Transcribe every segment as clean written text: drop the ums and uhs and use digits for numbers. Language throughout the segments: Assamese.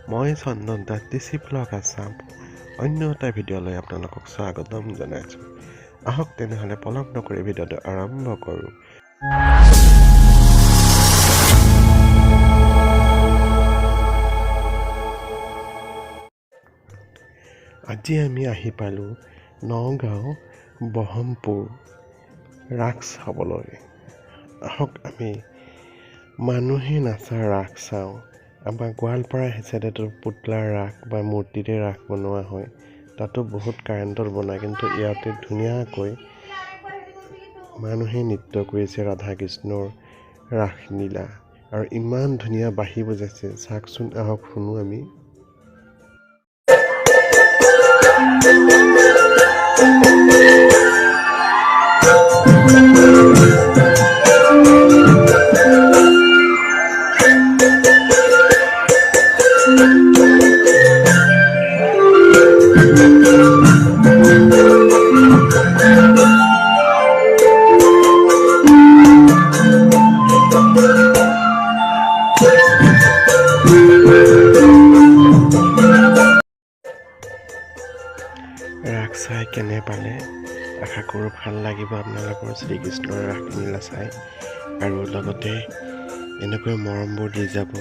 মই চন্দন দাস ডিচি ব্লগ আছাম অন্য এটা ভিডিঅ'লৈ আপোনালোকক স্বাগতম জনাইছোঁ। আহক তেনেহ'লে পলম নকৰি ভিডিঅ'টো আৰম্ভ কৰোঁ। আজি আমি আহি পালোঁ নগাঁও বঢ়মপুৰ ৰাস চাবলৈ। আহক আমি মানুহে নাচা ৰাস চাওঁ। আমাৰ গোৱালপাৰা চাইডেতো পুতলাৰ ৰাস বা মূৰ্তিৰে ৰাস বনোৱা হয়, তাতো বহুত কাৰেণ্টত বনায়, কিন্তু ইয়াতে ধুনীয়াকৈ মানুহে নৃত্য কৰিছে ৰাধা কৃষ্ণৰ ৰাসলীলা, আৰু ইমান ধুনীয়া বাঁহী বজাইছে। চাওকচোন, আহক শুনো আমি। ৰাস চাই কেনে পালে? আশা কৰোঁ ভাল লাগিব আপোনালোকৰ শ্ৰীকৃষ্ণৰ ৰাসলীলা চাই, আৰু লগতে এনেকৈ মৰমবোৰ দি যাব।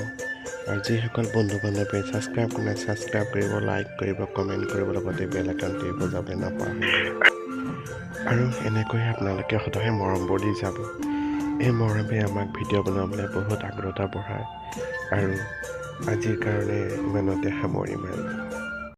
আৰু যিসকল বন্ধু বান্ধৱীয়ে ছাবস্ক্ৰাইব কৰে ছাবস্ক্ৰাইব কৰিব, লাইক কৰিব, কমেণ্ট কৰিব, লগতে বেল আইকনটো বজাবলৈ নাপাহৰিব। আৰু এনেকৈ আপোনালোকে সদায় মৰমবোৰ দি যাব। এই মৰমে আমাক ভিডিঅ' বনাবলৈ বহুত আগ্ৰহতা বঢ়ায়। আৰু আজিৰ কাৰণে ইমানতে সামৰি মাৰিলোঁ।